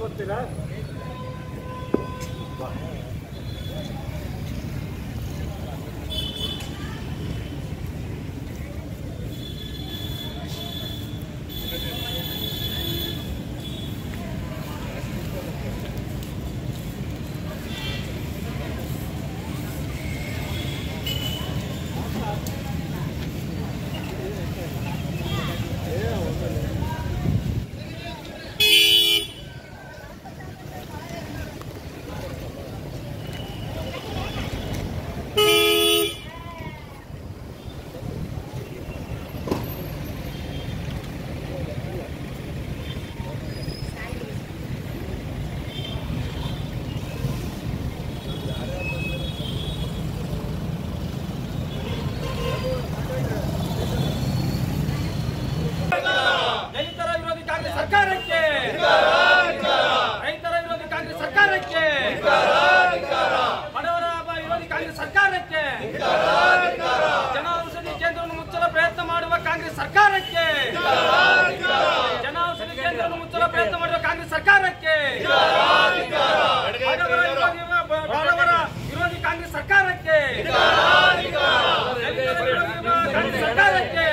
ಬರ್ತೀರಾ? ಜನೌಷಧಿ ಕೇಂದ್ರವನ್ನು ಮುಚ್ಚಲು ಪ್ರಯತ್ನ ಮಾಡುವ ಕಾಂಗ್ರೆಸ್ ಸರ್ಕಾರಕ್ಕೆ, ಜನೌಷಧಿ ಕೇಂದ್ರವನ್ನು ಮುಚ್ಚಲು ಪ್ರಯತ್ನ ಮಾಡುವ ಕಾಂಗ್ರೆಸ್ ಸರ್ಕಾರಕ್ಕೆ, ಬಡವರ ವಿರೋಧಿ ಕಾಂಗ್ರೆಸ್ ಸರ್ಕಾರಕ್ಕೆ, ಸರ್ಕಾರಕ್ಕೆ,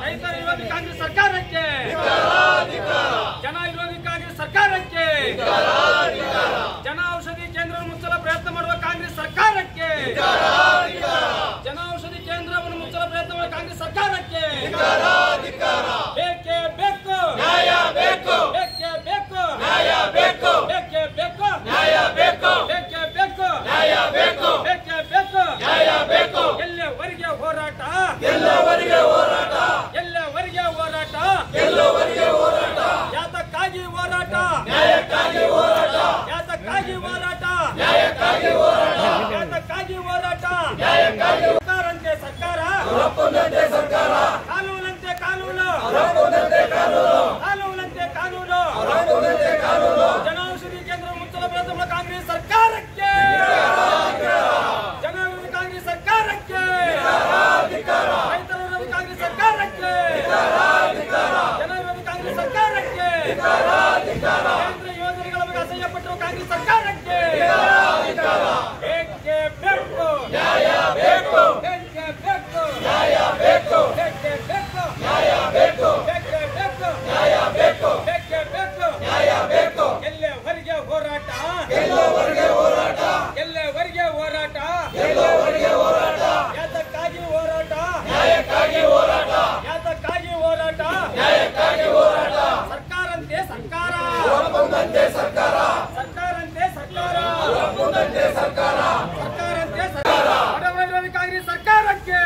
ರೈತರ ವಿರೋಧಿ ಕಾಂಗ್ರೆಸ್ ಸರ್ಕಾರಕ್ಕೆ, ಜನ ವಿರೋಧಿ ಕಾಂಗ್ರೆಸ್ ಸರ್ಕಾರಕ್ಕೆ, ಜನೌಷಧಿ ಕೇಂದ್ರವನ್ನು ಮುಚ್ಚಲು ಪ್ರಯತ್ನ ಮಾಡುವ ಕಾಂಗ್ರೆಸ್ ಸರ್ಕಾರಕ್ಕೆ, ಜನೌಷಧಿ ಕೇಂದ್ರವನ್ನು ಮುಚ್ಚಲು ಪ್ರಯತ್ನ ಮಾಡುವ ಕಾಂಗ್ರೆಸ್ ಸರ್ಕಾರಕ್ಕೆ ಬೇಕೇ ಬೇಕು, ನ್ಯಾಯ ಬೇಕು, ಬೇಕೇ ಬೇಕು, ನ್ಯಾಯ ಬೇಕು, ಬೇಕೇ ಬೇಕು, ನ್ಯಾಯ ಬೇಕು, ಬೇಕೇ ಬೇಕು, ನ್ಯಾಯ ಬೇಕು, ಬೇಕೇ ಬೇಕು, ನ್ಯಾಯ ಬೇಕು. ಎಲ್ಲವರೆಗೆ ಹೋರಾಟ, ಎಲ್ಲವರೆಗೆ ಹೋರಾಟ, ಎಲ್ಲವರೆಗೆ ಹೋರಾಟ, ಎಲ್ಲವರೆಗೆ ಹೋರಾಟ. ಯಾತಕ್ಕಾಗಿ ಹೋರಾಟ? ನ್ಯಾಯಕ್ಕಾಗಿ ಹೋರಾಟ. ಯಾತಕ್ಕಾಗಿ ಹೋರಾಟ? ನ್ಯಾಯಕ್ಕಾಗಿ ಹೋರಾಟ. ಯಾತಕ್ಕಾಗಿ ಹೋರಾಟ? ನ್ಯಾಯಕ್ಕಾಗಿ. ಸರ್ಕಾರಂತೆ ಸರ್ಕಾರ, ಹೊರಪೊಂದಂತೆ ಸರ್ಕಾರ, ಕಾನೂನಂತೆ ಕಾನೂನು, ಹೊರಪೊಂದಂತೆ ಕಾನೂನು, ಕಾನೂನಂತೆ ಕಾನೂನು, ಹೊರಪೊಂದಂತೆ ಕಾನೂನು. ಜನೌಷಧಿ ಕೇಂದ್ರ ಮುಚ್ಚಲು ಪ್ರಯತ್ನ ಮಾಡುವ ಕಾಂಗ್ರೆಸ್ ಸರ್ಕಾರಕ್ಕೆ, ಜನೌಷಧಿ ಕಾಂಗ್ರೆಸ್ ಸರ್ಕಾರಕ್ಕೆ, ರೈತರ ವಿರೋಧಿ ಕಾಂಗ್ರೆಸ್ ಸರ್ಕಾರಕ್ಕೆ, ಜನ ವಿರೋಧಿ ಕಾಂಗ್ರೆಸ್ ಸರ್ಕಾರಕ್ಕೆ, ಕೇಂದ್ರ ಯೋಜನೆಗಳ ಬಗ್ಗೆ ಅಸಹ್ಯಪಟ್ಟಿರುವ ಕಾಂಗ್ರೆಸ್ ಸರ್ಕಾರಕ್ಕೆ ಬೇಕೇ ಬೇಕು, ನ್ಯಾಯ ಬೇಕು, ಬೇಕೇ ಬೇಕು, ನ್ಯಾಯ ಬೇಕು, ಬೇಕೇ ಬೇಕು, ನ್ಯಾಯ ಬೇಕು, ಬೇಕೇ ಬೇಕು, ನ್ಯಾಯ ಬೇಕು, ಬೇಕೇ ಬೇಕು, ನ್ಯಾಯ ಬೇಕು. ಎಲ್ಲವರೆಗೆ ಹೋರಾಟ, ಎಲ್ಲವರೆಗೆ ಹೋರಾಟ, ಎಲ್ಲವರೆಗೆ ಹೋರಾಟ, ಎಲ್ಲವರೆಗೆ ಹೋರಾಟ. ಯಾತಕ್ಕಾಗಿ ಹೋರಾಟ? ನ್ಯಾಯಕ್ಕಾಗಿ ಹೋರಾಟ. ಯಾತಕ್ಕಾಗಿ ಹೋರಾಟ? ನ್ಯಾಯಕ್ಕಾಗಿ ಹೋರಾಟ. ಸರ್ಕಾರಂತೆ ಸರ್ಕಾರ, ಹೊರಪೊಂದಂತೆ ಸರ್ಕಾರ, ಸರ್ಕಾರಂತೆ ಸರ್ಕಾರ, ಹೊರಪೊಂದಂತೆ ಸರ್ಕಾರ, ಸರ್ಕಾರಂತೆ ಸರ್ಕಾರ. ಬಡವರ ವಿರೋಧಿ ಕಾಂಗ್ರೆಸ್ ಸರ್ಕಾರಕ್ಕೆ,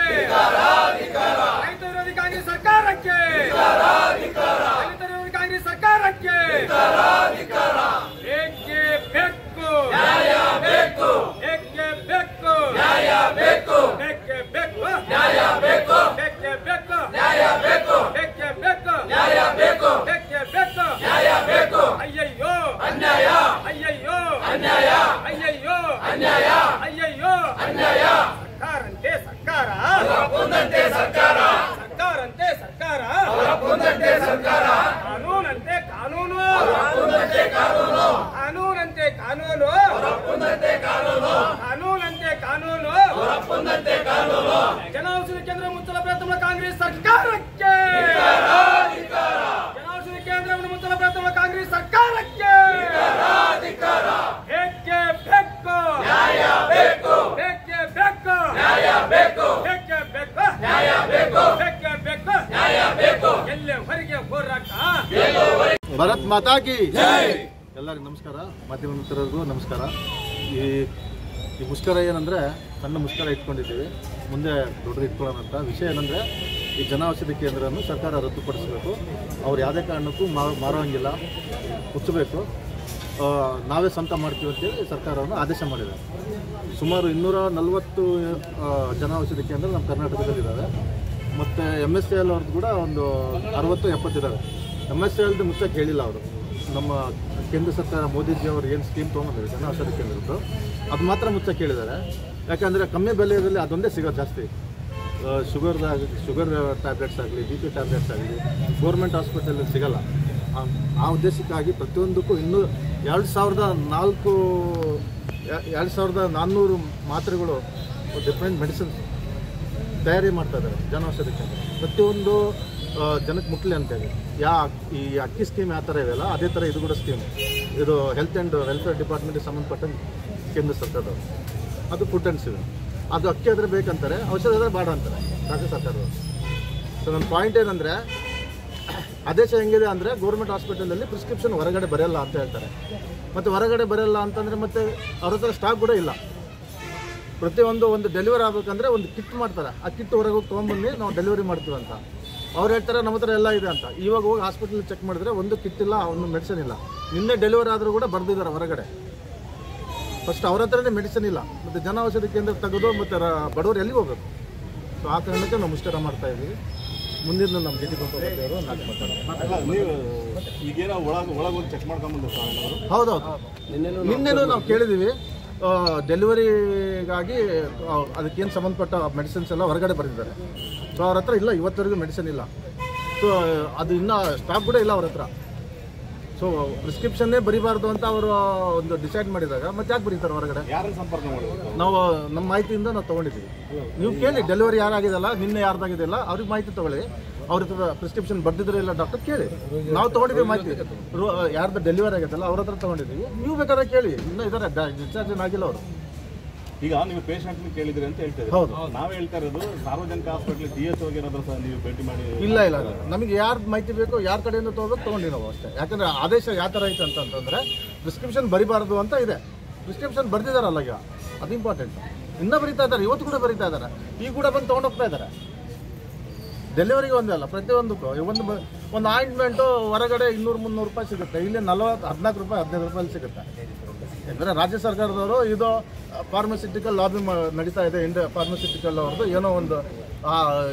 ರೈತ ವಿರೋಧಿ ಕಾಂಗ್ರೆಸ್ ಸರ್ಕಾರಕ್ಕೆ, ದಲಿತ ವಿರೋಧಿ ಕಾಂಗ್ರೆಸ್ ಸರ್ಕಾರಕ್ಕೆ ಬೇಕೇ ಬೇಕು, ನ್ಯಾಯ ಬೇಕು, ಬೇಕೇ ಬೇಕು, ನ್ಯಾಯ ಬೇಕು, ಬೇಕೇ ಬೇಕು, ನ್ಯಾಯ ಬೇಕು, ಬೇಕೇ ಬೇಕು, ನ್ಯಾಯ ಬೇಕು, ಬೇಕೇ ಬೇಕು, ನ್ಯಾಯ ಬೇಕು, ಬೇಕೇ ಬೇಕು, ನ್ಯಾಯ ಬೇಕು. ಅಯ್ಯಯ್ಯೋ ಅನ್ಯಾಯ, ಅಯ್ಯಯ್ಯೋ ಅನ್ಯಾಯ, ಅಯ್ಯಯ್ಯೋ ಅನ್ಯಾಯ, ಅಯ್ಯಯ್ಯೋ ಅನ್ಯಾಯ. ಸರ್ಕಾರಂತೆ ಸರ್ಕಾರ, ಹೊರಪೊಂದಂತೆ ಸರ್ಕಾರ, ಸರ್ಕಾರಂತೆ ಸರ್ಕಾರ, ಹೊರಪೊಂದಂತೆ ಸರ್ಕಾರ, ಕಾನೂನಂತೆ ಕಾನೂನು, ಹೊರಪೊಂದಂತೆ ಕಾನೂನು, ಕಾನೂನಂತೆ ಕಾನೂನು, ಹೊರಪೊಂದಂತೆ ಕಾನೂನು, ಕಾನೂನಂತೆ ಕಾನೂನು, ಹೊರಪೊಂದಂತೆ ಕಾನೂನು. ಜನೌಷಧಿ ಕೇಂದ್ರ ಮುಚ್ಚಲು ಪ್ರಯತ್ನ ಮಾಡುವ ಕಾಂಗ್ರೆಸ್ ಸರ್ಕಾರಕ್ಕೆ, ಜನೌಷಧಿ ಕೇಂದ್ರವನ್ನು ಮುಚ್ಚಲು ಪ್ರಯತ್ನ ಮಾಡುವ ಕಾಂಗ್ರೆಸ್ ಸರ್ಕಾರಕ್ಕೆ ಬೇಕೇ ಬೇಕು, ನ್ಯಾಯ ಬೇಕು, ಬೇಕೇ ಬೇಕು, ನ್ಯಾಯ ಬೇಕು, ಬೇಕೇ ಬೇಕು, ನ್ಯಾಯ ಬೇಕು, ಬೇಕೇ ಬೇಕು, ನ್ಯಾಯ ಬೇಕು. ಎಲ್ಲವರೆಗೆ ಹೋರಾಟ. ಭಾರತ್ ಮಾತಾ ಕಿ ಜೈ. ಎಲ್ಲರಿಗೂ ನಮಸ್ಕಾರ, ಮಾಧ್ಯಮ ಮಿತ್ರರಿಗೂ ನಮಸ್ಕಾರ. ಈ ಮುಷ್ಕರ ಏನಂದರೆ ಸಣ್ಣ ಮುಷ್ಕರ ಇಟ್ಕೊಂಡಿದ್ದೀವಿ, ಮುಂದೆ ದೊಡ್ಡದು ಇಟ್ಕೊಳ್ಳೋಣ ಅಂತ. ವಿಷಯ ಏನಂದರೆ ಈ ಜನೌಷಧಿ ಕೇಂದ್ರವನ್ನು ಸರ್ಕಾರ ರದ್ದುಪಡಿಸಬೇಕು, ಅವ್ರು ಯಾವುದೇ ಕಾರಣಕ್ಕೂ ಮಾರುವಂಗಿಲ್ಲ, ಮುಚ್ಚಬೇಕು, ನಾವೇ ಸ್ವಂತ ಮಾಡ್ತೀವಿ ಅಂತೇಳಿ ಸರ್ಕಾರವನ್ನು ಆದೇಶ ಮಾಡಿದೆ. ಸುಮಾರು 240 ಜನೌಷಧಿ ಕೇಂದ್ರ ನಮ್ಮ ಕರ್ನಾಟಕದಲ್ಲಿದ್ದಾವೆ. ಮತ್ತು MSCL ಅವ್ರದ್ದು ಕೂಡ ಒಂದು 60-70 ಇದ್ದಾವೆ. MSCLದು ಮುಚ್ಚಕ್ಕೆ ಹೇಳಿಲ್ಲ ಅವರು, ನಮ್ಮ ಕೇಂದ್ರ ಸರ್ಕಾರ ಮೋದಿಜಿಯವರು ಏನು ಸ್ಕೀಮ್ ತೊಗೊಂಡಿದ್ದಾರೆ ಜನೌಷಧಿ ಕೇಂದ್ರದ್ದು ಅದು ಮಾತ್ರ ಮುಚ್ಚಕ್ಕೆ ಹೇಳಿದ್ದಾರೆ. ಯಾಕಂದರೆ ಕಮ್ಮಿ ಬೆಲೆಯಲ್ಲಿ ಅದೊಂದೇ ಸಿಗೋದು ಜಾಸ್ತಿ. ಶುಗರ್ ಟ್ಯಾಬ್ಲೆಟ್ಸ್ ಆಗಲಿ, BP ಟ್ಯಾಬ್ಲೆಟ್ಸ್ ಆಗಲಿ ಗೌರ್ಮೆಂಟ್ ಹಾಸ್ಪಿಟಲಲ್ಲಿ ಸಿಗೋಲ್ಲ. ಆ ಉದ್ದೇಶಕ್ಕಾಗಿ ಪ್ರತಿಯೊಂದಕ್ಕೂ ಇನ್ನೂ 2400 ಮಾತ್ರೆಗಳು ಡಿಫ್ರೆಂಟ್ ಮೆಡಿಸಿನ್ಸ್ ತಯಾರಿ ಮಾಡ್ತಾ ಇದ್ದಾರೆ ಜನೌಷಧಿ ಕೇಂದ್ರ. ಪ್ರತಿಯೊಂದು ಜನಕ್ಕೆ ಮುಟ್ಲಿ ಅಂತೇಳಿ ಈ ಅಕ್ಕಿ ಸ್ಕೀಮ್ ಯಾವ ಥರ ಇದೆಯಲ್ಲ ಅದೇ ಥರ ಇದು ಕೂಡ ಸ್ಕೀಮ್. ಇದು ಹೆಲ್ತ್ ಆ್ಯಂಡ್ ವೆಲ್ಫೇರ್ ಡಿಪಾರ್ಟ್ಮೆಂಟ್ಗೆ ಸಂಬಂಧಪಟ್ಟಂಗೆ ಕೇಂದ್ರ ಸರ್ಕಾರದವರು. ಅದು ಫುಡ್ ಆ್ಯಂಡ್ ಸಿವಿಲ್. ಅದು ಅಕ್ಕಿ ಆದರೆ ಬೇಕಂತಾರೆ, ಔಷಧ ಆದರೆ ಬೇಡ ಅಂತಾರೆ ರಾಜ್ಯ ಸರ್ಕಾರದವರು. ಸೊ ನನ್ನ ಪಾಯಿಂಟ್ ಏನಂದರೆ ಆದೇಶ ಹೆಂಗಿದೆ ಅಂದರೆ ಗೌರ್ಮೆಂಟ್ ಹಾಸ್ಪಿಟಲಲ್ಲಿ ಪ್ರಿಸ್ಕ್ರಿಪ್ಷನ್ ಹೊರಗಡೆ ಬರೆಯಲ್ಲ ಅಂತ ಹೇಳ್ತಾರೆ. ಮತ್ತು ಹೊರಗಡೆ ಬರೆಯಲ್ಲ ಅಂತಂದರೆ ಮತ್ತೆ ಅವ್ರ ಹತ್ರ ಸ್ಟಾಕ್ ಕೂಡ ಇಲ್ಲ. ಒಂದು ಡೆಲಿವರಿ ಆಗಬೇಕಂದ್ರೆ ಒಂದು ಕಿಟ್ ಮಾಡ್ತಾರೆ. ಆ ಕಿಟ್ ಹೊರಗೆ ಹೋಗಿ ತೊಗೊಂಬಂದು ನಾವು ಡೆಲಿವರಿ ಮಾಡ್ತೀವಿ ಅಂತ ಅವ್ರು ಹೇಳ್ತಾರೆ. ನಮ್ಮ ಹತ್ರ ಎಲ್ಲ ಇದೆ ಅಂತ. ಇವಾಗ ಹೋಗಿ ಹಾಸ್ಪಿಟಲ್ ಚೆಕ್ ಮಾಡಿದ್ರೆ ಒಂದು ಕಿಟ್ ಇಲ್ಲ, ಒಂದು ಮೆಡಿಸಿನ್ ಇಲ್ಲ. ನಿನ್ನೆ ಡೆಲಿವರಿ ಆದರೂ ಕೂಡ ಬರೆದಿದ್ದಾರೆ ಹೊರಗಡೆ. ಫಸ್ಟ್ ಅವ್ರ ಹತ್ರನೇ ಮೆಡಿಸಿನ್ ಇಲ್ಲ. ಮತ್ತು ಜನೌಷಧಿ ಕೇಂದ್ರ ತೆಗೆದು ಮತ್ತು ಬಡವರು ಎಲ್ಲಿಗೆ ಹೋಗಬೇಕು? ಸೊ ಆ ಕಾರಣಕ್ಕೆ ನಾವು ಮುಷ್ಕರ ಮಾಡ್ತಾ ಇದ್ದೀವಿ. ಮುಂದಿನ ನಮ್ಮ ಜಿ ಟಿ ಗೋಪಾಲಯ್ಯವರು ಹೌದೌದು ನಿನ್ನೆನೂ ನಾವು ಕೇಳಿದ್ದೀವಿ. ಡೆಲಿವರಿಗಾಗಿ ಅದಕ್ಕೇನು ಸಂಬಂಧಪಟ್ಟ ಮೆಡಿಸಿನ್ಸ್ ಎಲ್ಲ ಹೊರಗಡೆ ಬರೆದಿದ್ದಾರೆ. ಸೊ ಅವ್ರ ಹತ್ರ ಇಲ್ಲ, ಇವತ್ತವರೆಗೂ ಮೆಡಿಸಿನ್ ಇಲ್ಲ. ಸೊ ಅದು ಇನ್ನೂ ಸ್ಟಾಕ್ ಕೂಡ ಇಲ್ಲ ಅವ್ರ ಹತ್ರ. ಸೊ ಪ್ರಿಸ್ಕ್ರಿಪ್ಷನ್ನೇ ಬರೀಬಾರ್ದು ಅಂತ ಅವರು ಒಂದು ಡಿಸೈಡ್ ಮಾಡಿದಾಗ ಮತ್ತೆ ಯಾಕೆ ಬರೀತಾರೆ ಹೊರಗಡೆ? ನಾವು ನಮ್ಮ ಮಾಹಿತಿಯಿಂದ ನಾವು ತೊಗೊಂಡಿದ್ದೀವಿ. ನೀವು ಕೇಳಿ, ಡೆಲಿವರಿ ಯಾರಾಗಿದೆಯಲ್ಲ, ನಿನ್ನೆ ಯಾರ್ದಾಗಿದೆಯಲ್ಲ ಅವ್ರಿಗೆ ಮಾಹಿತಿ ತೊಗೊಳ್ಳಿ. ಅವ್ರ ಹತ್ರ ಪ್ರಿಸ್ಕ್ರಿಪ್ಷನ್ ಬರ್ದಿದ್ರೆ ಇಲ್ಲ ಡಾಕ್ಟರ್ ಕೇಳಿ. ನಾವು ತೊಗೊಂಡಿದ್ದೀವಿ ಮಾಹಿತಿ. ಯಾರ್ದು ಡೆಲಿವರಿ ಆಗಿದೆಯಲ್ಲ ಅವ್ರ ಹತ್ರ ತೊಗೊಂಡಿದ್ದೀವಿ. ನೀವು ಬೇಕಾದ್ರೆ ಕೇಳಿ. ಇನ್ನೂ ಇದ್ದಾರೆ, ಡಿಸ್ಚಾರ್ಜ್ ಆಗಿಲ್ಲ ಅವರು. ಈಗ ನೀವು ಪೇಷಂಟ್ ಕೇಳಿದ್ರಿ ಅಂತ ಹೇಳ್ತೀವಿ. ಹೌದು, ನಾವು ಹೇಳ್ತಾ ಇರೋದು ಸಾರ್ವಜನಿಕ ಹಾಸ್ಪಿಟಲ್ DSO ಏನಾದರೂ ಸಹ ನೀವು ಭೇಟಿ ಮಾಡಿ? ಇಲ್ಲ, ನಮಗೆ ಯಾರು ಮಾಹಿತಿ ಬೇಕು, ಯಾರ ಕಡೆಯಿಂದ ತೊಗೊಂಡು ನಾವು ಅಷ್ಟೇ. ಯಾಕಂದರೆ ಆದೇಶ ಯಾವ ಥರ ಐತೆ ಅಂತಂದರೆ ಪ್ರಿಸ್ಕ್ರಿಪ್ಷನ್ ಬರಿಬಾರ್ದು ಅಂತ ಇದೆ. ಪ್ರಿಸ್ಕ್ರಿಪ್ಷನ್ ಬರ್ದಿದ್ದಾರಲ್ಲ ಈಗ, ಅದು ಇಂಪಾರ್ಟೆಂಟ್. ಇನ್ನೂ ಬರೀತಾ ಇದ್ದಾರೆ, ಇವತ್ತು ಕೂಡ ಬರೀತಾ ಇದ್ದಾರೆ. ಈಗ ಕೂಡ ಬಂದು ತೊಗೊಂಡೋಗ್ತಾ ಇದ್ದಾರೆ. ಡೆಲಿವರಿಗೆ ಒಂದೇ ಅಲ್ಲ, ಪ್ರತಿಯೊಂದಕ್ಕೂ. ಒಂದು ಆಯಿಂಟ್ಮೆಂಟು ಹೊರಗಡೆ 200-300 ರೂಪಾಯಿ ಸಿಗುತ್ತೆ. ಇಲ್ಲಿ 14 ರೂಪಾಯಿ 15 ರೂಪಾಯಿ ಸಿಗುತ್ತೆ. ಯಾಕಂದರೆ ರಾಜ್ಯ ಸರ್ಕಾರದವರು ಇದು ಫಾರ್ಮಸ್ಯೂಟಿಕಲ್ ಲಾಬಿ ನಡೀತಾ ಇದೆ. ಫಾರ್ಮಸ್ಯೂಟಿಕಲ್ ಅವ್ರದ್ದು ಏನೋ ಒಂದು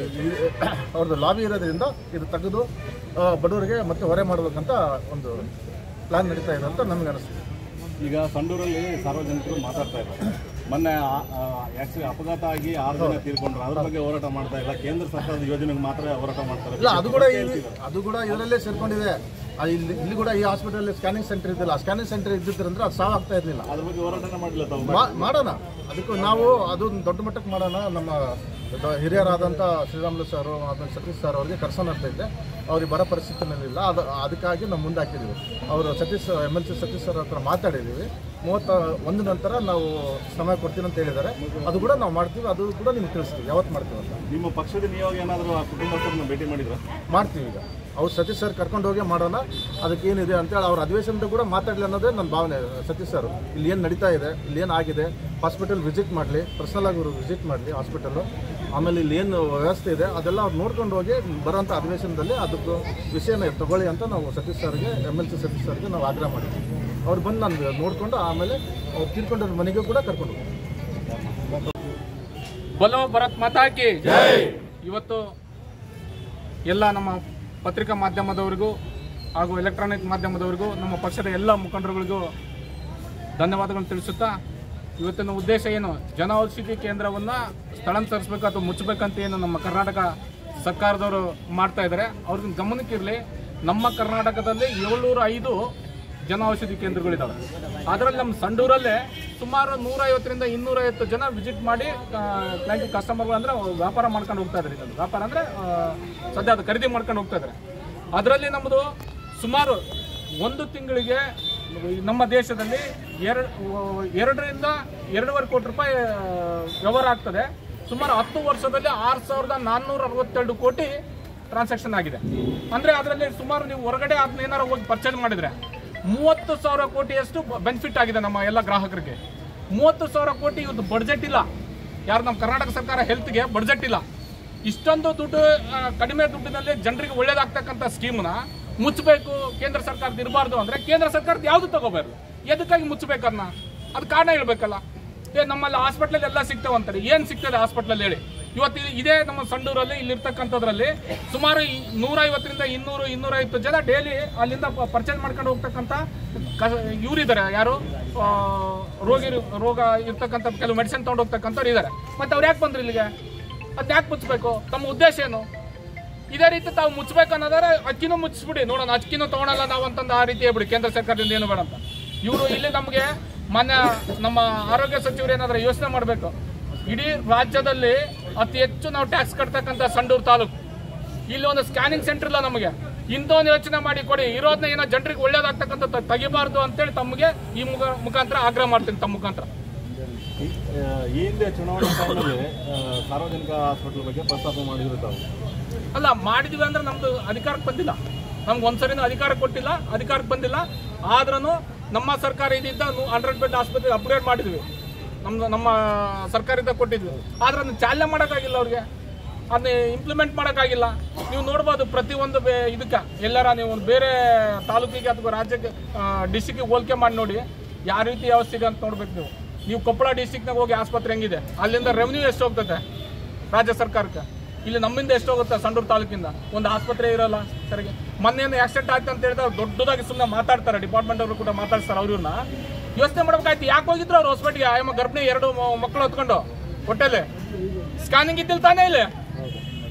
ಅವ್ರದ್ದು ಲಾಬಿ ಇರೋದ್ರಿಂದ ಇದು ತೆಗೆದು ಬಡವರಿಗೆ ಮತ್ತೆ ಹೊರೆ ಮಾಡಬೇಕಂತ ಒಂದು ಪ್ಲಾನ್ ನಡೀತಾ ಇದೆ ಅಂತ ನಮಗೆ ಅನಿಸ್ತಿದೆ. ಈಗ ಸಂಡೂರಲ್ಲಿ ಸಾರ್ವಜನಿಕರು ಮಾತಾಡ್ತಾ ಇದ್ದಾರೆ. ಮೊನ್ನೆ ಆಕ್ಚುಲಿ ಅಪಘಾತ ಆಗಿ 6 ಜನ ತೀರ್ಕೊಂಡ್ರು. ಅದ್ರ ಬಗ್ಗೆ ಹೋರಾಟ ಮಾಡ್ತಾ ಇಲ್ಲ. ಕೇಂದ್ರ ಸರ್ಕಾರದ ಯೋಜನೆಗೆ ಮಾತ್ರ ಹೋರಾಟ ಮಾಡ್ತಾರೆ. ಇಲ್ಲ, ಅದು ಕೂಡ ಇದರಲ್ಲೇ ಸೇರ್ಕೊಂಡಿದೆ. ಇಲ್ಲಿ ಕೂಡ ಈ ಹಾಸ್ಪಿಟಲ್ ಸ್ಕ್ಯಾನಿಂಗ್ ಸೆಂಟರ್ ಇದ್ದಿಲ್ಲ. ಸ್ಕ್ಯಾನಿಂಗ್ ಸೆಂಟರ್ ಇದ್ದಿದ್ದರಿಂದ ಅದು ಸಾವಾಗ್ತಾ ಇರಲಿಲ್ಲ. ಅದ್ರ ಬಗ್ಗೆ ಹೋರಾಟ ಮಾಡಿಲ್ಲ ತಾವು? ಮಾಡೋಣ, ಅದಕ್ಕೂ ನಾವು ಅದೊಂದು ದೊಡ್ಡ ಮಟ್ಟಕ್ಕೆ ಮಾಡೋಣ. ನಮ್ಮ ಹಿರಿಯರಾದಂಥ ಶ್ರೀರಾಮುಲು ಸರ್ ಆಮೇಲೆ ಸತೀಶ್ ಸರ್ ಅವ್ರಿಗೆ ಕರ್ಸೋಣ ಅಂತ ಇದ್ದೆ. ಅವ್ರಿಗೆ ಬರೋ ಪರಿಸ್ಥಿತಿನಲ್ಲಿಲ್ಲ. ಅದಕ್ಕಾಗಿ ನಾವು ಮುಂದೆ ಹಾಕಿದ್ದೀವಿ. ಅವರು MLC ಸತೀಶ್ ಸರ್ ಹತ್ರ ಮಾತಾಡಿದ್ದೀವಿ. 31 ನಂತರ ನಾವು ಸಮಯ ಕೊಡ್ತೀನಿ ಅಂತ ಹೇಳಿದ್ದಾರೆ. ಅದು ಕೂಡ ನಾವು ಮಾಡ್ತೀವಿ. ಅದು ಕೂಡ ನಿಮ್ಗೆ ತಿಳಿಸ್ತೀವಿ ಯಾವತ್ತು ಮಾಡ್ತೀವಿ ಅಂತ. ನಿಮ್ಮ ಪಕ್ಷದ ನಿಯೋಗ ಏನಾದರೂ ಆ ಕುಟುಂಬಸ್ಥರನ್ನ ಭೇಟಿ ಮಾಡಿದ್ರೆ? ಮಾಡ್ತೀವಿ. ಈಗ ಅವ್ರು ಸತೀಶ್ ಸರ್ ಕರ್ಕೊಂಡು ಹೋಗಿ ಮಾಡೋಣ. ಅದಕ್ಕೇನಿದೆ ಅಂತೇಳಿ ಅವ್ರ ಅಧಿವೇಶನದ ಕೂಡ ಮಾತಾಡಲಿ ಅನ್ನೋದೇ ನನ್ನ ಭಾವನೆ. ಸತೀಶ್ ಸರ್ ಇಲ್ಲಿ ಏನು ನಡೀತಾ ಇದೆ, ಇಲ್ಲಿ ಏನು ಆಗಿದೆ, ಹಾಸ್ಪಿಟಲ್ ವಿಸಿಟ್ ಮಾಡಲಿ, ಪರ್ಸನಲ್ ಆಗಿ ವಿಸಿಟ್ ಮಾಡಲಿ ಹಾಸ್ಪಿಟಲ್ಲು. ಆಮೇಲೆ ಇಲ್ಲಿ ಏನು ವ್ಯವಸ್ಥೆ ಇದೆ ಅದೆಲ್ಲ ಅವ್ರು ನೋಡ್ಕೊಂಡು ಹೋಗಿ ಬರೋಂಥ ಅಧಿವೇಶನದಲ್ಲಿ ಅದಕ್ಕೆ ವಿಷಯನ ತಗೊಳ್ಳಿ ಅಂತ ನಾವು ಸತೀಶ್ ಸರ್ಗೆ, MLC ಸತೀಶ್ ಸರ್ಗೆ ನಾವು ಆಗ್ರಹ ಮಾಡಿದ್ವಿ. ಅವ್ರು ಬಂದು ನಾನು ನೋಡಿಕೊಂಡು ಆಮೇಲೆ ಅವ್ರು ತೀರ್ಕೊಂಡ್ರ ಮನೆಗೂ ಕೂಡ ಕರ್ಕೊಂಡು ಹೋಗಿ. ಬಲೋ ಭಾರತ್ ಮಾತಾ ಕಿ. ಇವತ್ತು ಎಲ್ಲ ನಮ್ಮ ಪತ್ರಿಕಾ ಮಾಧ್ಯಮದವರಿಗೂ ಹಾಗೂ ಎಲೆಕ್ಟ್ರಾನಿಕ್ ಮಾಧ್ಯಮದವರಿಗೂ, ನಮ್ಮ ಪಕ್ಷದ ಎಲ್ಲ ಮುಖಂಡರುಗಳಿಗೂ ಧನ್ಯವಾದಗಳನ್ನು ತಿಳಿಸುತ್ತಾ, ಇವತ್ತಿನ ಉದ್ದೇಶ ಏನು, ಜನೌಷಧಿ ಕೇಂದ್ರವನ್ನು ಸ್ಥಳಾಂತರಿಸಬೇಕು ಅಥವಾ ಮುಚ್ಚಬೇಕಂತ ಏನು ನಮ್ಮ ಕರ್ನಾಟಕ ಸರ್ಕಾರದವರು ಮಾಡ್ತಾ ಇದ್ದಾರೆ. ಅವ್ರಿಗೆ ಗಮನಕ್ಕಿರಲಿ, ನಮ್ಮ ಕರ್ನಾಟಕದಲ್ಲಿ 705 ಜನೌಷಧಿ ಕೇಂದ್ರಗಳಿದ್ದಾವೆ. ಅದರಲ್ಲಿ ನಮ್ಮ ಸಂಡೂರಲ್ಲೇ ಸುಮಾರು 150ರಿಂದ 250 ಜನ ವಿಸಿಟ್ ಮಾಡಿ ಕ್ಲೈಂಟ್ ಕಸ್ಟಮರ್ಗಳು ಅಂದರೆ ವ್ಯಾಪಾರ ಮಾಡ್ಕೊಂಡು ಹೋಗ್ತಾ ಇದ್ದಾರೆ. ಇದನ್ನು ವ್ಯಾಪಾರ ಅಂದರೆ ಸದ್ಯ ಅದು ಖರೀದಿ ಮಾಡ್ಕೊಂಡು ಹೋಗ್ತಾ ಇದ್ದಾರೆ. ಅದರಲ್ಲಿ ನಮ್ಮದು ಸುಮಾರು 1 ತಿಂಗಳಿಗೆ ನಮ್ಮ ದೇಶದಲ್ಲಿ 2ರಿಂದ 2.5 ಕೋಟಿ ರೂಪಾಯಿ ವ್ಯವಹಾರ ಆಗ್ತದೆ. ಸುಮಾರು 10 ವರ್ಷದಲ್ಲಿ 6462 ಕೋಟಿ ಟ್ರಾನ್ಸಾಕ್ಷನ್ ಆಗಿದೆ. ಅಂದರೆ ಅದರಲ್ಲಿ ಸುಮಾರು ನೀವು ಹೊರಗಡೆ ಅದನ್ನ ಏನಾರು ಹೋಗಿ ಪರ್ಚೇಸ್ ಮಾಡಿದರೆ 30,000 ಕೋಟಿಯಷ್ಟು ಬೆನಿಫಿಟ್ ಆಗಿದೆ ನಮ್ಮ ಎಲ್ಲ ಗ್ರಾಹಕರಿಗೆ. 30,000 ಕೋಟಿ ಇವತ್ತು ಬಡ್ಜೆಟ್ ಇಲ್ಲ. ಯಾರು ನಮ್ಮ ಕರ್ನಾಟಕ ಸರ್ಕಾರ ಹೆಲ್ತ್ಗೆ ಬಡ್ಜೆಟ್ ಇಲ್ಲ. ಇಷ್ಟೊಂದು ದುಡ್ಡು, ಕಡಿಮೆ ದುಡ್ಡಿನಲ್ಲಿ ಜನರಿಗೆ ಒಳ್ಳೇದಾಗ್ತಕ್ಕಂಥ ಸ್ಕೀಮ್ನ ಮುಚ್ಚಬೇಕು, ಕೇಂದ್ರ ಸರ್ಕಾರದ ಇರಬಾರ್ದು ಅಂದರೆ ಕೇಂದ್ರ ಸರ್ಕಾರದ ಯಾವುದು ತಗೋಬಾರ್ದು. ಎದಕ್ಕಾಗಿ ಮುಚ್ಚಬೇಕನ್ನ ಅದು ಕಾರಣ ಹೇಳ್ಬೇಕಲ್ಲ. ನಮ್ಮಲ್ಲಿ ಹಾಸ್ಪಿಟ್ಲಲ್ಲಿ ಎಲ್ಲ ಸಿಗ್ತಾವಂತಾರೆ. ಏನು ಸಿಗ್ತದೆ ಹಾಸ್ಪಿಟ್ಲಲ್ಲಿ ಹೇಳಿ? ಇವತ್ತು ಇದೇ ನಮ್ಮ ಸಂಡೂರಲ್ಲಿ ಇಲ್ಲಿರ್ತಕ್ಕಂಥದ್ರಲ್ಲಿ ಸುಮಾರು 150ರಿಂದ 200-250 ಜನ ಡೈಲಿ ಅಲ್ಲಿಂದ ಪರ್ಚೇಸ್ ಮಾಡ್ಕೊಂಡು ಹೋಗ್ತಕ್ಕಂಥ ಇವರಿದ್ದಾರೆ. ಯಾರು ರೋಗ ಇರ್ತಕ್ಕಂಥ ಕೆಲವು ಮೆಡಿಸಿನ್ ತೊಗೊಂಡು ಹೋಗ್ತಕ್ಕಂಥವ್ರು ಇದ್ದಾರೆ. ಮತ್ತೆ ಅವ್ರು ಯಾಕೆ ಬಂದ್ರು ಇಲ್ಲಿಗೆ? ಅದು ಯಾಕೆ ಮುಚ್ಚಬೇಕು? ತಮ್ಮ ಉದ್ದೇಶ ಏನು? ಇದೇ ರೀತಿ ತಾವು ಮುಚ್ಚಬೇಕು ಅನ್ನೋದಾದ್ರೆ ಅಕ್ಕಿನೂ ಮುಚ್ಚಿಸ್ಬಿಡಿ, ನೋಡೋಣ ಅಕ್ಕಿನೂ ತೊಗೊಳಲ್ಲ ನಾವು ಅಂತಂದು ಆ ರೀತಿ ಹೇಳ್ಬಿಡಿ. ಕೇಂದ್ರ ಸರ್ಕಾರದಿಂದ ಏನು ಬೇಡ ಅಂತ. ಇವರು ಇಲ್ಲಿ ನಮಗೆ ಮಾನ್ಯ ನಮ್ಮ ಆರೋಗ್ಯ ಸಚಿವರು ಏನಾದರೂ ಯೋಚನೆ ಮಾಡಬೇಕು. ಇಡೀ ರಾಜ್ಯದಲ್ಲಿ ಅತಿ ಹೆಚ್ಚು ನಾವು ಟ್ಯಾಕ್ಸ್ ಕಟ್ತಕ್ಕಂಥ ಸಂಡೂರು ತಾಲೂಕು. ಇಲ್ಲಿ ಒಂದು ಸ್ಕ್ಯಾನಿಂಗ್ ಸೆಂಟರ್ ಇಲ್ಲ ನಮಗೆ. ಇಂಥೊಂದು ಯೋಚನೆ ಮಾಡಿ ಕೊಡಿ. ಇರೋದನ್ನ ಏನೋ ಜನರಿಗೆ ಒಳ್ಳೇದಾಗ್ತಕ್ಕಂಥ ತೆಗಿಬಾರ್ದು ಅಂತೇಳಿ ತಮಗೆ ಈ ಮುಖಾಂತರ ಆಗ್ರಹ ಮಾಡ್ತೀನಿ. ತಮ್ಮ ಮುಖಾಂತರ ಈ ಹಿಂದೆ ಚುನಾವಣೆ ಟೈಮಲ್ಲಿ ಸಾರ್ವಜನಿಕ ಹಾಸ್ಪಿಟಲ್ ಬಗ್ಗೆ ಪ್ರಸ್ತಾಪ ಮಾಡಿದ್ರು ತಾವು. ಅಲ್ಲ, ಮಾಡಿದ್ವಿ ಅಂದ್ರೆ ನಮ್ದು ಅಧಿಕಾರಕ್ಕೆ ಬಂದಿಲ್ಲ. ನಮ್ಗೆ ಒಂದ್ಸರಿನೂ ಅಧಿಕಾರಕ್ಕೆ ಬಂದಿಲ್ಲ. ಆದ್ರೂ ನಮ್ಮ ಸರ್ಕಾರ ಇದ್ದಿದ್ದ 100 ಬೆಡ್ ಆಸ್ಪತ್ರೆ ಅಪ್ಗ್ರೇಡ್ ಮಾಡಿದ್ವಿ. ನಮ್ಮ ಸರ್ಕಾರದಿಂದ ಕೊಟ್ಟಿದ್ವಿ. ಆದ್ರೆ ಅದನ್ನ ಚಾಲನೆ ಮಾಡೋಕ್ಕಾಗಿಲ್ಲ ಅವ್ರಿಗೆ, ಅದನ್ನ ಇಂಪ್ಲಿಮೆಂಟ್ ಮಾಡೋಕ್ಕಾಗಿಲ್ಲ. ನೀವು ನೋಡ್ಬೋದು ಪ್ರತಿಯೊಂದು ಇದಕ್ಕೆ ಎಲ್ಲಾರ ನೀವು ಬೇರೆ ತಾಲೂಕಿಗೆ ಅಥವಾ ರಾಜ್ಯಕ್ಕೆ ಡಿಸ್ಟಿಕ್ಗೆ ಹೋಲಿಕೆ ಮಾಡಿ ನೋಡಿ ಯಾವ ರೀತಿ ವ್ಯವಸ್ಥೆ ಇದೆ ಅಂತ ನೋಡ್ಬೇಕು. ನೀವು ಕೊಪ್ಪಳ ಡಿಸ್ಟಿಕ್ನಾಗ ಹೋಗಿ ಆಸ್ಪತ್ರೆ ಹೆಂಗಿದೆ, ಅಲ್ಲಿಂದ ರೆವೆನ್ಯೂ ಎಷ್ಟು ಹೋಗ್ತದೆ ರಾಜ್ಯ ಸರ್ಕಾರಕ್ಕೆ, ಇಲ್ಲಿ ನಮ್ಮಿಂದ ಎಷ್ಟು ಹೋಗುತ್ತೆ ಸಂಡೂರು ತಾಲೂಕಿಂದ? ಒಂದು ಆಸ್ಪತ್ರೆ ಇರೋಲ್ಲ ಸರಿಗೆ. ಮೊನ್ನೆ ಆಕ್ಸಿಡೆಂಟ್ ಆಯ್ತು ಅಂತ ಹೇಳಿದ್ರೆ ದೊಡ್ಡದಾಗಿ ಸುಮ್ಮನೆ ಮಾತಾಡ್ತಾರೆ. ಡಿಪಾರ್ಟ್ಮೆಂಟ್ ಅವರು ಕೂಡ ಮಾತಾಡ್ತಾರೆ. ಅವ್ರನ್ನ ಯೋಚನೆ ಮಾಡ್ಬೇಕಾಯ್ತು. ಯಾಕೆ ಹೋಗಿದ್ರು ಅವ್ರು ಹಾಸ್ಪಿಟ್ಲಿಗೆ? ಆಯಮ್ಮ ಗರ್ಭಿಣಿ 2 ಮಕ್ಕಳು ಹೊತ್ಕೊಂಡು ಹೊಟ್ಟೆಲೆ ಸ್ಕ್ಯಾನಿಂಗ್ ಇದ್ದಿಲ್ಲ ತಾನೇ? ಇಲ್ಲಿ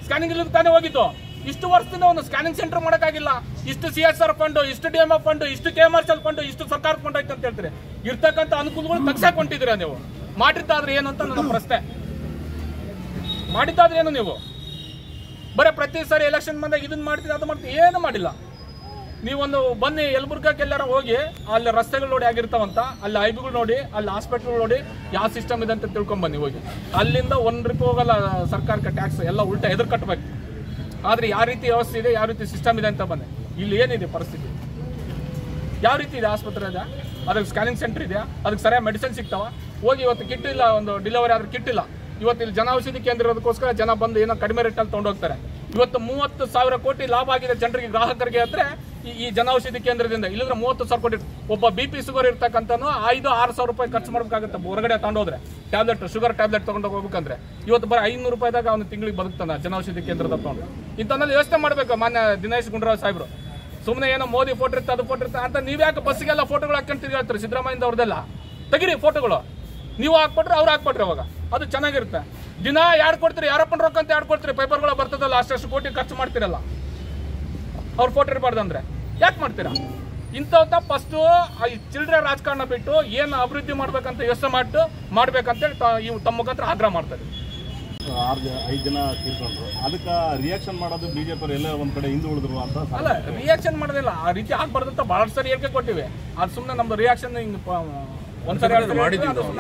ಸ್ಕ್ಯಾನಿಂಗ್ ಇಲ್ಲದ ತಾನೇ ಹೋಗಿದ್ದು. ಇಷ್ಟು ವರ್ಷದಿಂದ ಒಂದು ಸ್ಕ್ಯಾನಿಂಗ್ ಸೆಂಟರ್ ಮಾಡೋಕ್ಕಾಗಿಲ್ಲ. ಇಷ್ಟು CSR ಫಂಡ್, ಇಷ್ಟು DMF ಫಂಡ್, ಇಷ್ಟು KMRCL ಫಂಡ್, ಇಷ್ಟು ಸರ್ಕಾರ ಫಂಡ್ ಆಯ್ತು ಅಂತ ಹೇಳ್ತಾರೆ. ಇರ್ತಕ್ಕಂಥ ಅನುಕೂಲಗಳು ತಗ್ಸಾಕೊಂಡಿದ್ದೀರಾ ನೀವು? ಮಾಡಿದ್ದಾದ್ರೆ ಏನು ಅಂತ ನನ್ನ ಪ್ರಶ್ನೆ. ಮಾಡಿದ್ದಾದ್ರೆ ಏನು ನೀವು? ಬರೀ ಪ್ರತಿ ಸಾರಿ ಎಲೆಕ್ಷನ್ ಬಂದಾಗ ಇದನ್ನ ಮಾಡ್ತೀರಿ, ಅದು ಮಾಡ್ತೀವಿ, ಏನು ಮಾಡಿಲ್ಲ. ನೀವೊಂದು ಬನ್ನಿ ಯಲಬುರ್ಗಕ್ಕೆ ಎಲ್ಲಾರ ಹೋಗಿ ಅಲ್ಲಿ ರಸ್ತೆಗಳು ನೋಡಿ ಆಗಿರ್ತಾವಂತ, ಅಲ್ಲಿ ಐಬಿಗಳು ನೋಡಿ, ಅಲ್ಲಿ ಹಾಸ್ಪಿಟ್ಲ್ ನೋಡಿ ಯಾವ ಸಿಸ್ಟಮ್ ಇದೆ ಅಂತ ತಿಳ್ಕೊಂಬನ್ನಿ ಹೋಗಿ. ಅಲ್ಲಿಂದ 1 ರೂಪಾಯಿ ಹೋಗಲ್ಲ ಸರ್ಕಾರಕ್ಕೆ ಟ್ಯಾಕ್ಸ್, ಎಲ್ಲ ಉಲ್ಟಾ ಎದುರು ಕಟ್ಟಬೇಕು. ಆದರೆ ಯಾವ ರೀತಿ ವ್ಯವಸ್ಥೆ ಇದೆ, ಯಾವ ರೀತಿ ಸಿಸ್ಟಮ್ ಇದೆ ಅಂತ ಬನ್ನಿ. ಇಲ್ಲಿ ಏನಿದೆ ಪರಿಸ್ಥಿತಿ? ಯಾವ ರೀತಿ ಇದೆ ಆಸ್ಪತ್ರೆ ಇದೆ? ಅದಕ್ಕೆ ಸ್ಕ್ಯಾನಿಂಗ್ ಸೆಂಟರ್ ಇದೆಯಾ? ಅದಕ್ಕೆ ಸರಿಯಾಗಿ ಮೆಡಿಸಿನ್ ಸಿಗ್ತಾವ? ಹೋಗಿ ಇವತ್ತು ಕಿಟ್ ಇಲ್ಲ, ಒಂದು ಡೆಲಿವರಿ ಆದ್ರೆ ಕಿಟ್ ಇಲ್ಲ. ಇವತ್ತು ಇಲ್ಲಿ ಜನೌಷಧಿ ಕೇಂದ್ರ ಇರೋದಕ್ಕೋಸ್ಕರ ಜನ ಬಂದು ಏನೋ ಕಡಿಮೆ ರೇಟಲ್ಲಿ ತೊಗೊಂಡೋಗ್ತಾರೆ. ಇವತ್ತು 30,000 ಕೋಟಿ ಲಾಭ ಆಗಿದೆ ಜನರಿಗೆ, ಗ್ರಾಹಕರಿಗೆ ಅಂದ್ರೆ ಈ ಜನೌಷಧಿ ಕೇಂದ್ರದಿಂದ. ಇಲ್ಲಿಂದ್ರೆ 30,000 ಕೋಟಿ. ಒಬ್ಬ BP ಶುಗರ್ ಇರ್ತಕ್ಕಂಥನು 5,000-6,000 ರೂಪಾಯಿ ಖರ್ಚು ಮಾಡ್ಬೇಕಾಗುತ್ತೆ ಹೊರಗಡೆ ತಗೊಂಡೋದ್ರೆ. ಟ್ಯಾಬ್ಲೆಟ್, ಶುಗರ್ ಟ್ಯಾಬ್ಲೆಟ್ ತಗೊಂಡು ಹೋಗ್ಬೇಕಂದ್ರೆ ಇವತ್ತು ಬರೀ 500 ರೂಪಾಯಿದಾಗ ಅವನು ತಿಂಗಳಿಗೆ ಬದುಕ್ತಾನೆ ಜನೌಷಧಿ ಕೇಂದ್ರದ ತಗೊಂಡು. ಇಂಥನ್ನೆಲ್ಲ ಯೋಚನೆ ಮಾಡಬೇಕು ಮಾನ್ಯ ದಿನೇಶ್ ಗುಂಡೂರಾವ್ ಸಾಹೇಬ್ರು. ಸುಮ್ಮನೆ ಏನೋ ಮೋದಿ ಫೋಟೋ ಇರುತ್ತೆ, ಅದು ಫೋಟೋ ಇರುತ್ತೆ ಅಂತ ನೀವ್ಯಾಕೆ ಬಸ್ಸಿಗೆಲ್ಲ ಫೋಟೋಗಳು ಹಾಕೊಂಡು ತಿರುಗಾಡ್ತಾರೆ? ಸಿದ್ದರಾಮಯ್ಯ ಅವ್ರದ್ದೆಲ್ಲ ತೆಗಿರಿ ಫೋಟೋಗಳು. ನೀವು ಹಾಕ್ಕೊಟ್ರೆ ಅವ್ರು ಹಾಕ್ಕೊಟ್ರಿ, ಅವಾಗ ಅದು ಚೆನ್ನಾಗಿರುತ್ತೆ. ದಿನ ಯಾರು ಕೊಡ್ತೀರಿ? ಯಾರಪ್ಪನ ರೊಕ್ಕ ಅಂತ ಯಾರು ಕೊಡ್ತೀರಿ? ಪೇಪರ್ಗಳು ಬರ್ತದಲ್ಲ, ಅಷ್ಟು ಕೋಟಿ ಖರ್ಚು ಮಾಡ್ತಿರಲ್ಲ. ಅವ್ರು ಫೋಟೋ ಇರಬಾರ್ದು ಅಂದ್ರೆ ಯಾಕೆ ಮಾಡ್ತೀರಾ? ಇಂಥವ್ತ ಫಸ್ಟು ಚಿಲ್ಡ್ರೆ ರಾಜಕಾರಣ ಬಿಟ್ಟು ಏನು ಅಭಿವೃದ್ಧಿ ಮಾಡ್ಬೇಕಂತ ಯೋಚನೆ ಮಾಡ್ಬೇಕಂತೇಳಿ ತಮ್ಮ ಮುಖಾಂತರ ಆಗ್ರಹ ಮಾಡ್ತಾರೆ. 5 ಜನ ತೀರ್ಕೊಂಡ್ರು, ಅದಕ್ಕೆ ರಿಯಾಕ್ಷನ್ ಮಾಡೋದು ಬಿಜೆಪಿ ಎಲ್ಲ ಒಂದ್ ಕಡೆ ಹಿಂದೆ ಉಳಿದ್ರು ಅಂತ. ಅಲ್ಲ, ರಿಯಾಕ್ಷನ್ ಮಾಡೋದಿಲ್ಲ, ಆ ರೀತಿ ಆಗ್ಬಾರ್ದು ಅಂತ ಬಹಳಷ್ಟು ಸರಿ ಹೇಳಿಕೆ ಕೊಟ್ಟಿವಿ. ಅದು ಸುಮ್ಮನೆ ನಮ್ದು ರಿಯಾಕ್ಷನ್ ಹಿಂಗೆ ಒಂದ್ಸರಿ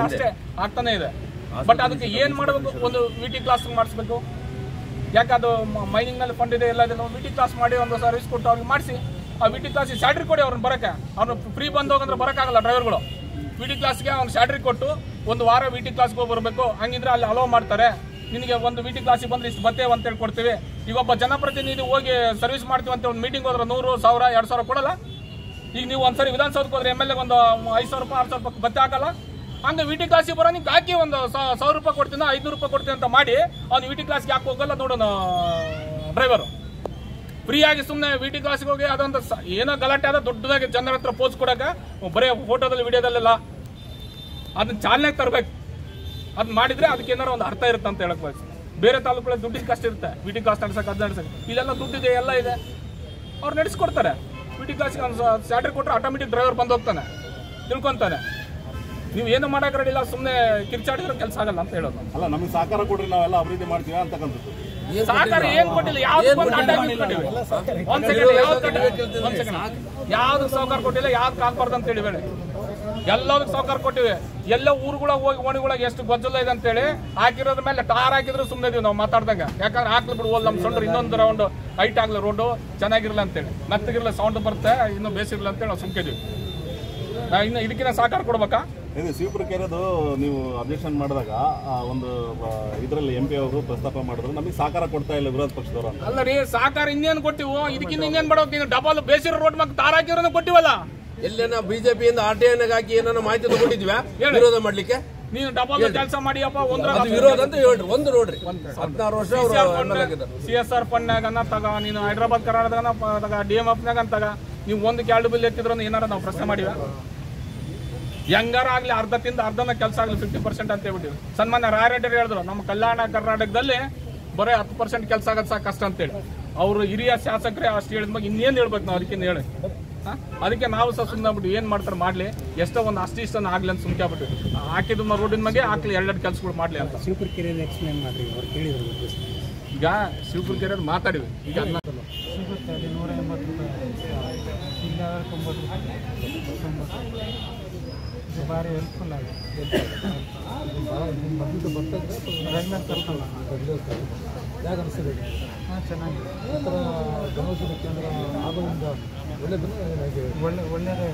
ಅಷ್ಟೇ ಆಗ್ತಾನೆ ಇದೆ. ಬಟ್ ಅದಕ್ಕೆ ಏನ್ ಮಾಡಬೇಕು? ಒಂದು VT ಕ್ಲಾಸ್ ಮಾಡಿಸ್ಬೇಕು. ಯಾಕೆ ಅದು ಮೈನಿಂಗ್ ನಲ್ಲಿ ಫಂಡ್ ಇದೆ, ಎಲ್ಲ ಇದೆ. VT ಕ್ಲಾಸ್ ಮಾಡಿ ಒಂದು ಸರ್ವಿಸ್ ಕೊಟ್ಟು ಅವ್ರಿಗೆ ಮಾಡಿಸಿ. ಆ VT ಕ್ಲಾಸಿಗೆ ಸ್ಯಾಲ್ರಿ ಕೊಡಿ ಅವ್ರನ್ನ ಬರಕ್ಕೆ. ಅವ್ರನ್ನ ಫ್ರೀ ಬಂದು ಹೋಗಂದ್ರೆ ಬರೋಕ್ಕಾಗಲ್ಲ ಡ್ರೈವರ್ಗಳು. VT ಕ್ಲಾಸ್ಗೆ ಅವ್ನು ಸ್ಯಾಲ್ರಿ ಕೊಟ್ಟು 1 ವಾರ VT ಕ್ಲಾಸ್ಗೆ ಹೋಗಿ ಬರಬೇಕು. ಹಂಗಿದ್ರೆ ಅಲ್ಲಿ ಅಲೋ ಮಾಡ್ತಾರೆ. ನಿನಗೆ ಒಂದು VT ಕ್ಲಾಸಿಗೆ ಬಂದ್ರೆ ಇಷ್ಟು ಬರ್ತೇವೆ ಅಂತ ಹೇಳಿ ಕೊಡ್ತೀವಿ. ಈಗ ಒಬ್ಬ ಜನಪ್ರತಿನಿಧಿ ಹೋಗಿ ಸರ್ವಿಸ್ ಮಾಡ್ತೀವಿ ಅಂತ ಒಂದು ಮೀಟಿಂಗ್ ಹೋದ್ರೆ 100, 1000, 2000 ಕೊಡಲ್ಲ. ಈಗ ನೀವು ಒಂದ್ಸರಿ ವಿಧಾನಸೌಧಕ್ಕೆ ಹೋದ್ರೆ MLA ಒಂದು 5,000 ರೂಪಾಯಿ 6,000 ರೂಪಾಯಿ ಬತ್ತೆ ಹಾಕಲ್ಲ. ಹಂಗೆ VT ಕ್ಲಾಸಿಗೆ ಬರೋ ನಿಂಗೆ ಹಾಕಿ ಒಂದು 1,000 ರೂಪಾಯಿ ಕೊಡ್ತೀನಿ, 500 ರೂಪಾಯಿ ಕೊಡ್ತೀನಿ ಅಂತ ಮಾಡಿ ಅವ್ನು VT ಕ್ಲಾಸ್ಗೆ ಯಾಕೆ ಹೋಗಲ್ಲ ನೋಡೋಣ ಡ್ರೈವರು. ಫ್ರೀಯಾಗಿ ಸುಮ್ಮನೆ VT ಕ್ಲಾಸ್ಗೆ ಹೋಗಿ ಅದೊಂದು ಏನೋ ಗಲಾಟೆ ಆದ ದೊಡ್ಡದಾಗಿ ಜನರ ಹತ್ರ ಪೋಸ್ ಕೊಡೋಕೆ ಬರೀ ಫೋಟೋದಲ್ಲಿ ವಿಡಿಯೋದಲ್ಲೆಲ್ಲ ಅದನ್ನ ಚಾಲನೆಗೆ ತರಬೇಕು. ಅದನ್ನ ಮಾಡಿದ್ರೆ ಅದಕ್ಕೆ ಏನಾರ ಒಂದು ಅರ್ಥ ಇರುತ್ತೆ ಅಂತ ಹೇಳಕ್ ಬಯಸ್ತೀನಿ. ಬೇರೆ ತಾಲೂಕುಗಳಲ್ಲಿ ದುಡ್ಡಿನ ಕಷ್ಟ ಇರುತ್ತೆ, VT ಕ್ಲಾಸ್ ನಡೆಸಕ್ಕೆ, ಅದು ನಡೆಸಕ್ಕೆ. ಇಲ್ಲೆಲ್ಲ ದುಡ್ಡಿದೆ, ಎಲ್ಲ ಇದೆ, ಅವ್ರು ನಡೆಸ್ಕೊಡ್ತಾರೆ. VT ಕ್ಲಾಸ್ಗೆ ಒಂದು ಸ್ಯಾಲ್ರಿ ಕೊಟ್ಟರೆ ಆಟೋಮೆಟಿಕ್ ಡ್ರೈವರ್ ಬಂದು ಹೋಗ್ತಾನೆ, ತಿಳ್ಕೊಂತಾನೆ. ನೀವು ಏನು ಮಾಡಕ್ಕೆ ರೆಡಿ ಇಲ್ಲ, ಸುಮ್ಮನೆ ಕಿರ್ಚಾಡಿದ್ರೆ ಕೆಲಸ ಆಗಲ್ಲ ಅಂತ ಹೇಳೋದು. ಅಲ್ಲ, ನಮಗೆ ಸಹಕಾರ ಕೊಡ್ರಿ, ನಾವೆಲ್ಲ ಅಭಿವೃದ್ಧಿ ಮಾಡ್ತೀವಿ ಅಂತಕ್ಕಂಥದ್ದು. ಸಹಕಾರ ಏನ್ ಕೊಟ್ಟಿಲ್ಲ, ಯಾವ್ದು ಸಹಕಾರ ಕೊಟ್ಟಿಲ್ಲ, ಯಾವ್ದು ಹಾಕ್ಬಾರ್ದು ಅಂತ ಹೇಳಿಬೇಡಿ. ಎಲ್ಲದಕ್ಕೆ ಸಹಕಾರ ಕೊಟ್ಟಿವಿ. ಎಲ್ಲ ಊರುಗಳ ಹೋಗಿ ಓಣಿಗಳಿಗೆ ಎಷ್ಟು ಗೊಜ್ಜಲ್ಲ ಇದೆ ಅಂತೇಳಿ ಹಾಕಿರೋದ್ರ ಮೇಲೆ ಟಾರ್ ಹಾಕಿದ್ರು ಸುಮ್ಮನೆ ಇದೀವಿ ನಾವು ಮಾತಾಡ್ದಂಗೆ. ಯಾಕಂದ್ರೆ ಹಾಕ್ಲಿ ಬಿಡು, ನಮ್ಮ ಸೊಂಡ್ರು ಇನ್ನೊಂದು ರೌಂಡ್ ಹೈಟ್ ಆಗ್ಲಿ, ರೋಡು ಚೆನ್ನಾಗಿರಲ್ಲ ಅಂತೇಳಿ, ಮೆತ್ತಗಿರಲ್ಲ, ಸೌಂಡ್ ಬರುತ್ತೆ, ಇನ್ನೂ ಬೇಸಿರಲ್ಲ ಅಂತೇಳಿ ನಾವು ಸುಮ್ಕಿದೀವಿ. ಇನ್ನು ಇದಕ್ಕಿಂತ ಸಹಕಾರ ಕೊಡ್ಬೇಕಾ? ಇದು ಶಿವಪುರ ಕೆರೆದು ನೀವು ಅಬ್ಜೆಕ್ಷನ್ ಮಾಡಿದಾಗ ಒಂದು ಇದರಲ್ಲಿ MP ಅವರು ಪ್ರಸ್ತಾಪ ಮಾಡಿದ್ರು, ನಮಗೆ ಸಹಕಾರ ಕೊಡ್ತಾ ಇಲ್ಲ ವಿರೋಧ ಪಕ್ಷದವರು ಅಂತ. ಅಲ್ಲ ರೀ, ಸಹಕಾರ ಇನ್ನೇನು ಕೊಟ್ಟಿವು, ಇದಕ್ಕಿಂತ ಇನ್ನೇನು ಮಾಡೋಕೆ? ನೀನು ಡಬಲ್ ಬೇಸಿರೋ ರೋಡ್ ಮಕ್ಕ ತಾರ್ ಹಾಕಿರೋನ ಕೊಟ್ಟಿವಲ್ಲ. ಎಲ್ಲೇನ ಬಿಜೆಪಿಯಿಂದ RTI ಹಾಕಿ ಏನಾರ ಮಾಹಿತಿ ತಗೊಂಡಿದ್ವಿ ವಿರೋಧ ಮಾಡ್ಲಿಕ್ಕೆ? ನೀನು ಡಬಲ್ ಕೆಲಸ ಮಾಡಿಯಪ್ಪ. ವಿರೋಧ ಅಂತ ಹೇಳ್ರಿ. ಒಂದು ನೋಡ್ರಿ 16 ವರ್ಷ CSR ಫಂಡ್ನಾಗ ತಗ, ನೀನು ಹೈದರಾಬಾದ್ ಕರ್ನಾಟಕನ ತಗ, DMFನಾಗ ತಗ, ನೀವು ಒಂದು ಕ್ಯಾಲ್ಡ್ ಬಿಲ್ ಎತ್ತಿದ್ರು ಏನಾರ ನಾವು ಪ್ರಶ್ನೆ ಮಾಡಿವ? ಹೆಂಗಾರ ಆಗ್ಲಿ ಅರ್ಧನ ಕೆಲಸ ಆಗ್ಲಿ 50% ಅಂತ ಹೇಳ್ಬಿಟ್ಟಿವಿ. ಸನ್ಮಾನ್ಯ ರಾಯರೆಡ್ಡಿ ಹೇಳಿದ್ರು ನಮ್ಮ ಕಲ್ಯಾಣ ಕರ್ನಾಟಕದಲ್ಲಿ ಬರೀ 10% ಕೆಲಸ ಆಗೋದು ಸಾಕು ಕಷ್ಟ ಅಂತೇಳಿ. ಅವರು ಹಿರಿಯ ಶಾಸಕರೇ ಅಷ್ಟು ಹೇಳಿದ್ಮಾಗ ಇನ್ನೇನು ಹೇಳ್ಬೇಕು ನಾವು ಅದಕ್ಕಿಂತ ಹೇಳಿ. ಅದಕ್ಕೆ ನಾವು ಸಹ ಸುಮ್ಮನೆ ಬಿಟ್ಟು ಏನು ಮಾಡ್ತಾರೆ ಮಾಡಲಿ, ಎಷ್ಟೋ ಒಂದು ಅಷ್ಟಿಷ್ಟನ್ನು ಆಗಲಿ ಅಂತ ಸುಮ್ಕೆ ಬಿಟ್ಟು ಹಾಕಿದ ರೋಡಿನ ಬಗ್ಗೆ ಹಾಕ್ಲಿ, ಎರಡೆರಡು ಕೆಲಸಗಳು ಮಾಡಲಿ ಅಂತ. ಶಿವಪುರ ಕೆರೆಯಲ್ಲಿ ಎಕ್ಸ್ಪ್ಲೇನ್ ಮಾಡಿರಿ, ಅವ್ರು ಕೇಳಿದ್ರು. ಈಗ ಶಿವಪುರ ಕೆರೆಯಲ್ಲಿ ಮಾತಾಡಿವಿ. ಈಗ ಸಿಗುತ್ತೆ ಅಲ್ಲಿ 180 ರೂಪಾಯಿ, ಇಲ್ಲ 90 ರೂಪಾಯಿ. ಇದು ಭಾರಿ ಹೆಲ್ಪ್ಫುಲ್ ಆಗಿದೆ. ರೆಗ್ಯುಲರ್ ಕರ್ಕಲ್ಲ ಹೇಗೆ ಅನಿಸ್ತದೆ? ಹಾಂ, ಚೆನ್ನಾಗಿದೆ. ಜನೌಷಧಿ ಕೇಂದ್ರ ಆಗೋದ್ರಿಂದ ಒಳ್ಳೆಯದೇ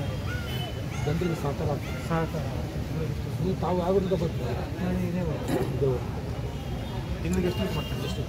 ಜನರಿಗೆ ಸಹಕಾರ ನೀವು ತಾವು ಆಗೋದ್ರಿಂದ ಬರ್ತೀವಿ. ಇದೇ ತಿಂಗಳಿಗೆ ಎಷ್ಟು ಮಾಡ್ತಾರೆ? ಎಷ್ಟು